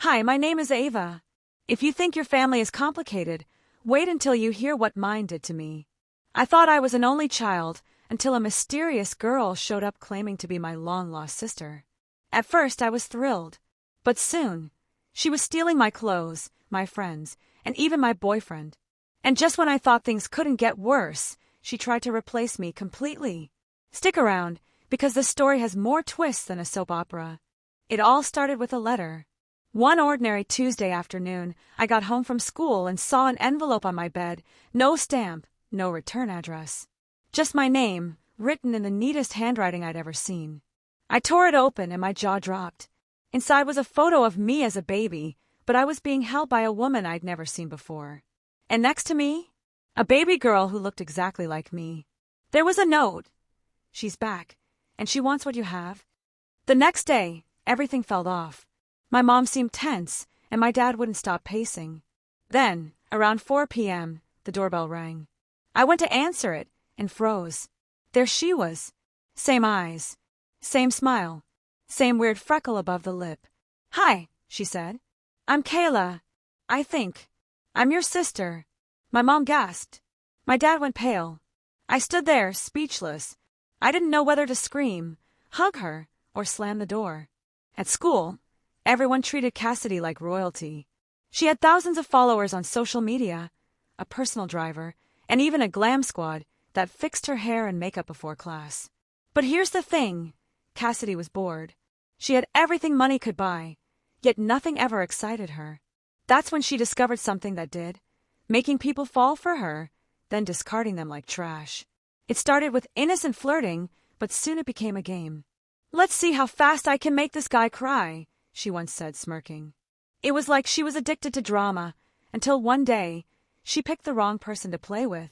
Hi, my name is Ava. If you think your family is complicated, wait until you hear what mine did to me. I thought I was an only child until a mysterious girl showed up claiming to be my long-lost sister. At first, I was thrilled. But soon, she was stealing my clothes, my friends, and even my boyfriend. And just when I thought things couldn't get worse, she tried to replace me completely. Stick around, because the story has more twists than a soap opera. It all started with a letter. One ordinary Tuesday afternoon, I got home from school and saw an envelope on my bed, no stamp, no return address. Just my name, written in the neatest handwriting I'd ever seen. I tore it open and my jaw dropped. Inside was a photo of me as a baby, but I was being held by a woman I'd never seen before. And next to me, a baby girl who looked exactly like me. There was a note. She's back, and she wants what you have. The next day, everything fell off. My mom seemed tense, and my dad wouldn't stop pacing. Then, around 4 p.m., the doorbell rang. I went to answer it, and froze. There she was. Same eyes. Same smile. Same weird freckle above the lip. "Hi," she said. "I'm Kayla. I think. I'm your sister." My mom gasped. My dad went pale. I stood there, speechless. I didn't know whether to scream, hug her, or slam the door. At school, everyone treated Cassidy like royalty. She had thousands of followers on social media, a personal driver, and even a glam squad that fixed her hair and makeup before class. But here's the thing. Cassidy was bored. She had everything money could buy, yet nothing ever excited her. That's when she discovered something that did, making people fall for her, then discarding them like trash. It started with innocent flirting, but soon it became a game. "Let's see how fast I can make this guy cry," she once said, smirking. It was like she was addicted to drama, until one day, she picked the wrong person to play with.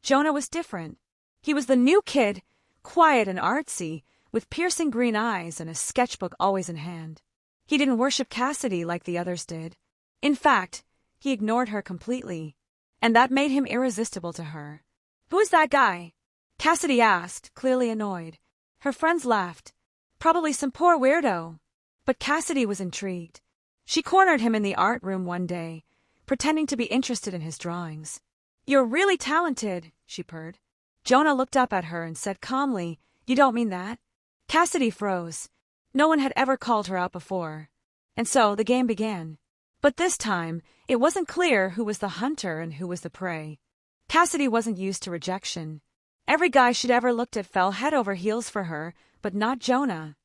Jonah was different. He was the new kid, quiet and artsy, with piercing green eyes and a sketchbook always in hand. He didn't worship Cassidy like the others did. In fact, he ignored her completely, and that made him irresistible to her. "Who's that guy?" Cassidy asked, clearly annoyed. Her friends laughed. Probably some poor weirdo. But Cassidy was intrigued. She cornered him in the art room one day, pretending to be interested in his drawings. "You're really talented," she purred. Jonah looked up at her and said calmly, "You don't mean that?" Cassidy froze. No one had ever called her out before. And so the game began. But this time, it wasn't clear who was the hunter and who was the prey. Cassidy wasn't used to rejection. Every guy she'd ever looked at fell head over heels for her, but not Jonah.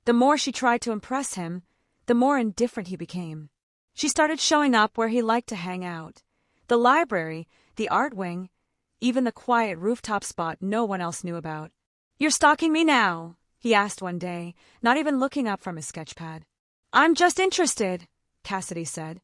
The more she tried to impress him, the more indifferent he became. She started showing up where he liked to hang out. The library, the art wing, even the quiet rooftop spot no one else knew about. "You're stalking me now?" he asked one day, not even looking up from his sketchpad. "I'm just interested," Cassidy said,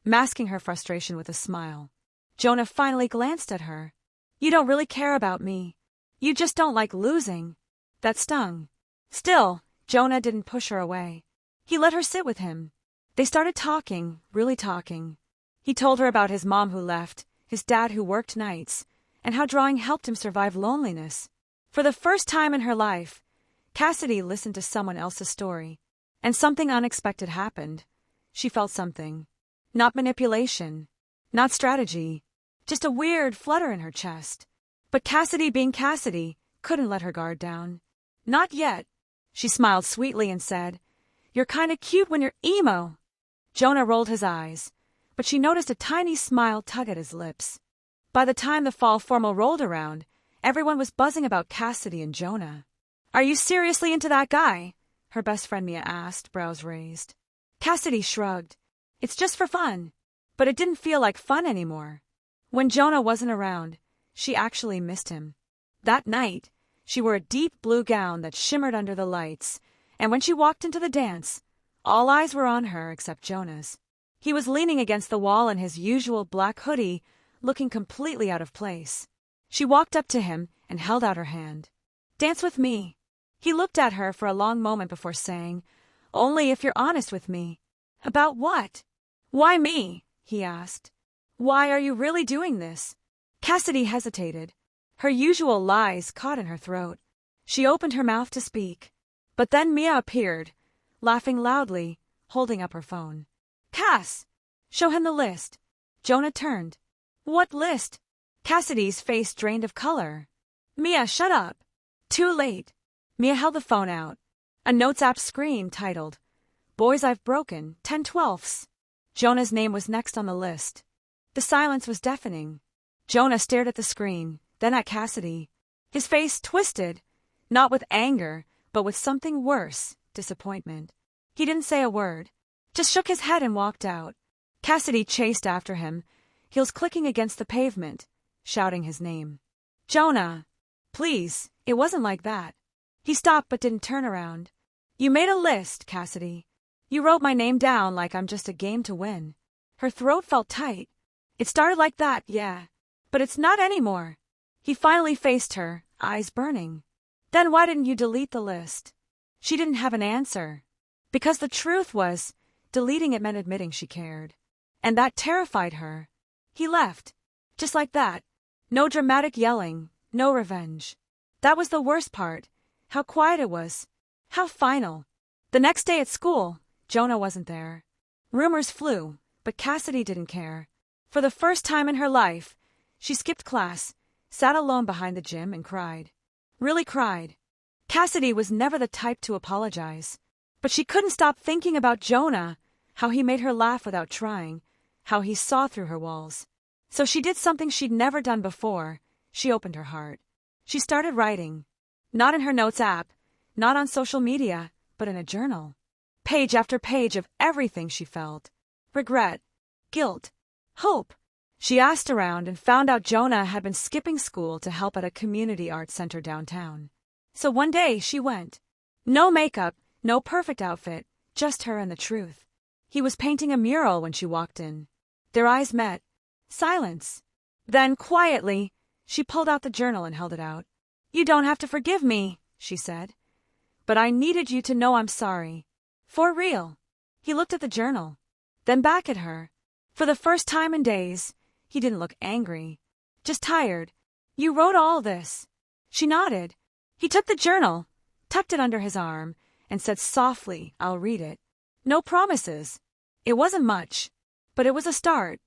masking her frustration with a smile. Jonah finally glanced at her. "You don't really care about me. You just don't like losing." That stung. Still, Jonah didn't push her away. He let her sit with him. They started talking, really talking. He told her about his mom who left, his dad who worked nights, and how drawing helped him survive loneliness. For the first time in her life, Cassidy listened to someone else's story. And something unexpected happened. She felt something. Not manipulation. Not strategy. Just a weird flutter in her chest. But Cassidy, being Cassidy, couldn't let her guard down. "Not yet." She smiled sweetly and said, "You're kinda cute when you're emo." Jonah rolled his eyes, but she noticed a tiny smile tug at his lips. By the time the fall formal rolled around, everyone was buzzing about Cassidy and Jonah. "Are you seriously into that guy?" her best friend Mia asked, brows raised. Cassidy shrugged. "It's just for fun." But it didn't feel like fun anymore. When Jonah wasn't around, she actually missed him. That night, she wore a deep blue gown that shimmered under the lights, and when she walked into the dance, all eyes were on her except Jonah's. He was leaning against the wall in his usual black hoodie, looking completely out of place. She walked up to him and held out her hand. "Dance with me." He looked at her for a long moment before saying, "Only if you're honest with me." "About what?" "Why me?" he asked. "Why are you really doing this?" Cassidy hesitated. Her usual lies caught in her throat. She opened her mouth to speak. But then Mia appeared, laughing loudly, holding up her phone. Cass! Show him the list. Jonah turned. What list? Cassidy's face drained of color. Mia, shut up. Too late. Mia held the phone out. A notes app screen titled, Boys I've Broken, 10/12. Jonah's name was next on the list. The silence was deafening. Jonah stared at the screen, then at Cassidy. His face twisted, not with anger, but with something worse, disappointment. He didn't say a word, just shook his head and walked out. Cassidy chased after him, heels clicking against the pavement, shouting his name. Jonah! Please, it wasn't like that. He stopped but didn't turn around. You made a list, Cassidy. You wrote my name down like I'm just a game to win. Her throat felt tight. It started like that, yeah. But it's not anymore. He finally faced her, eyes burning. Then why didn't you delete the list? She didn't have an answer. Because the truth was, deleting it meant admitting she cared. And that terrified her. He left. Just like that. No dramatic yelling, no revenge. That was the worst part. How quiet it was. How final. The next day at school, Jonah wasn't there. Rumors flew, but Cassidy didn't care. For the first time in her life, she skipped class, sat alone behind the gym and cried. Really cried. Cassidy was never the type to apologize. But she couldn't stop thinking about Jonah, how he made her laugh without trying, how he saw through her walls. So she did something she'd never done before. She opened her heart. She started writing. Not in her notes app, not on social media, but in a journal. Page after page of everything she felt. Regret, guilt, hope. She asked around and found out Jonah had been skipping school to help at a community arts center downtown. So one day she went. No makeup, no perfect outfit, just her and the truth. He was painting a mural when she walked in. Their eyes met. Silence. Then, quietly, she pulled out the journal and held it out. You don't have to forgive me, she said. But I needed you to know I'm sorry. For real. He looked at the journal. Then back at her. For the first time in days, he didn't look angry. Just tired. You wrote all this. She nodded. He took the journal, tucked it under his arm, and said softly, I'll read it. No promises. It wasn't much, but it was a start.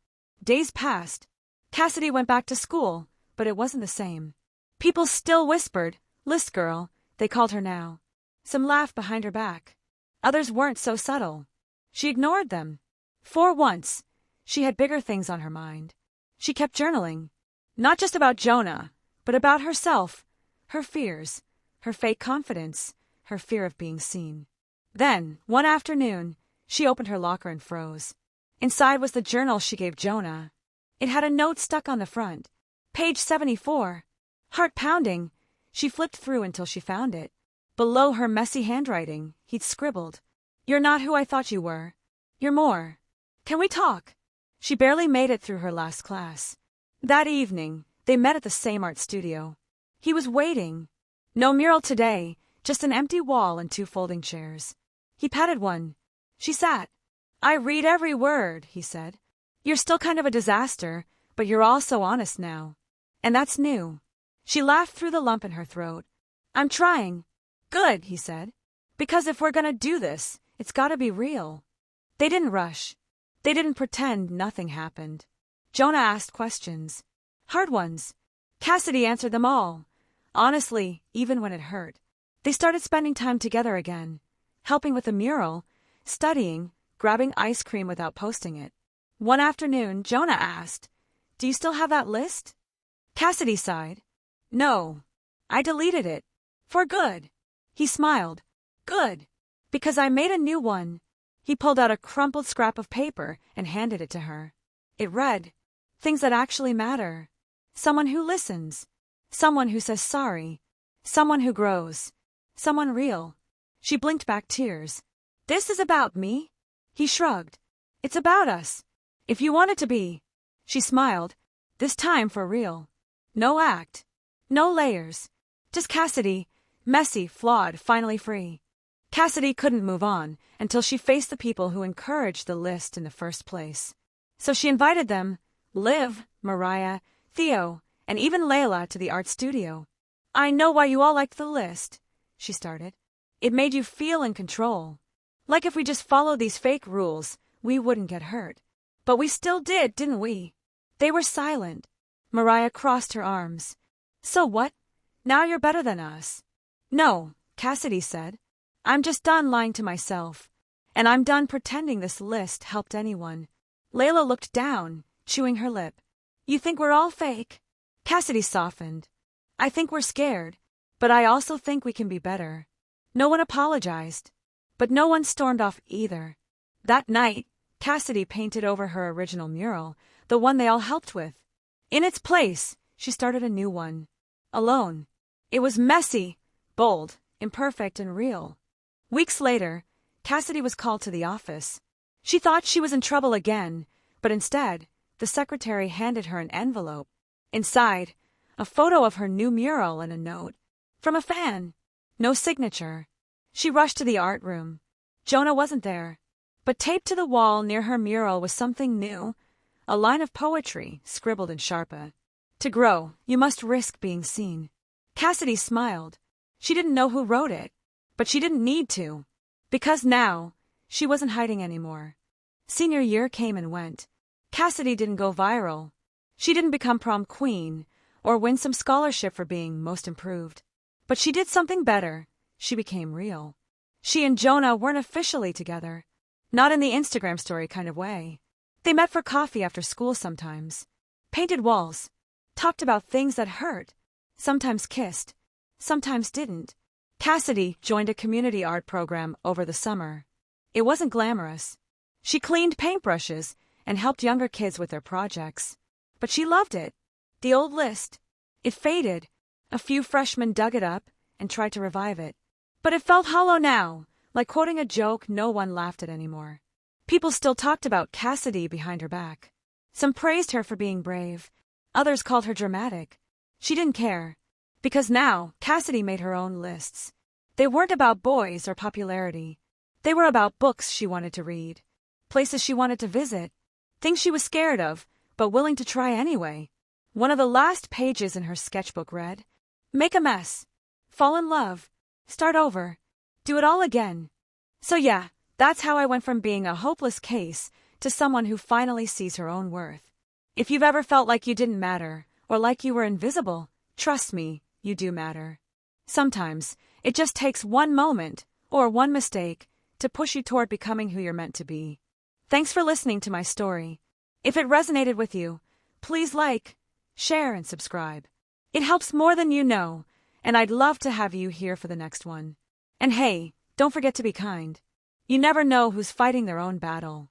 Days passed. Cassidy went back to school, but it wasn't the same. People still whispered, List girl, they called her now. Some laughed behind her back. Others weren't so subtle. She ignored them. For once, she had bigger things on her mind. She kept journaling. Not just about Jonah, but about herself, her fears, her fake confidence, her fear of being seen. Then, one afternoon, she opened her locker and froze. Inside was the journal she gave Jonah. It had a note stuck on the front. Page 74. Heart pounding, she flipped through until she found it. Below her messy handwriting, he'd scribbled, You're not who I thought you were. You're more. Can we talk? She barely made it through her last class. That evening, they met at the same art studio. He was waiting. No mural today, just an empty wall and 2 folding chairs. He patted one. She sat. I read every word, he said. You're still kind of a disaster, but you're all so honest now. And that's new. She laughed through the lump in her throat. I'm trying. Good, he said. Because if we're gonna do this, it's gotta be real. They didn't rush. They didn't pretend nothing happened. Jonah asked questions. Hard ones. Cassidy answered them all. Honestly, even when it hurt. They started spending time together again. Helping with the mural, studying, grabbing ice cream without posting it. One afternoon, Jonah asked, Do you still have that list? Cassidy sighed. No. I deleted it. For good. He smiled. Good. Because I made a new one. He pulled out a crumpled scrap of paper and handed it to her. It read, Things that actually matter. Someone who listens. Someone who says sorry. Someone who grows. Someone real. She blinked back tears. This is about me? He shrugged. It's about us. If you want it to be. She smiled. This time for real. No act. No layers. Just Cassidy. Messy, flawed, finally free. Cassidy couldn't move on until she faced the people who encouraged the list in the first place. So she invited them, Liv, Mariah, Theo, and even Layla to the art studio. I know why you all liked the list, she started. It made you feel in control. Like if we just followed these fake rules, we wouldn't get hurt. But we still did, didn't we? They were silent. Mariah crossed her arms. So what? Now you're better than us. No, Cassidy said. I'm just done lying to myself. And I'm done pretending this list helped anyone. Layla looked down, chewing her lip. You think we're all fake? Cassidy softened. I think we're scared, but I also think we can be better. No one apologized. But no one stormed off either. That night, Cassidy painted over her original mural, the one they all helped with. In its place, she started a new one. Alone. It was messy, bold, imperfect, and real. Weeks later, Cassidy was called to the office. She thought she was in trouble again, but instead, the secretary handed her an envelope. Inside, a photo of her new mural and a note. From a fan. No signature. She rushed to the art room. Jonah wasn't there. But taped to the wall near her mural was something new. A line of poetry, scribbled in Sharpa. To grow, you must risk being seen. Cassidy smiled. She didn't know who wrote it, but she didn't need to. Because now, she wasn't hiding anymore. Senior year came and went. Cassidy didn't go viral. She didn't become prom queen or win some scholarship for being most improved. But she did something better. She became real. She and Jonah weren't officially together. Not in the Instagram story kind of way. They met for coffee after school sometimes. Painted walls. Talked about things that hurt. Sometimes kissed. Sometimes didn't. Cassidy joined a community art program over the summer. It wasn't glamorous. She cleaned paintbrushes and helped younger kids with their projects. But she loved it. The old list. It faded. A few freshmen dug it up and tried to revive it. But it felt hollow now, like quoting a joke no one laughed at anymore. People still talked about Cassidy behind her back. Some praised her for being brave. Others called her dramatic. She didn't care. Because now, Cassidy made her own lists. They weren't about boys or popularity. They were about books she wanted to read. Places she wanted to visit. Things she was scared of, but willing to try anyway. One of the last pages in her sketchbook read, "Make a mess. Fall in love. Start over. Do it all again." So yeah, that's how I went from being a hopeless case to someone who finally sees her own worth. If you've ever felt like you didn't matter, or like you were invisible, trust me, you do matter. Sometimes, it just takes one moment, or one mistake, to push you toward becoming who you're meant to be. Thanks for listening to my story. If it resonated with you, please like, share, and subscribe. It helps more than you know, and I'd love to have you here for the next one. And hey, don't forget to be kind. You never know who's fighting their own battle.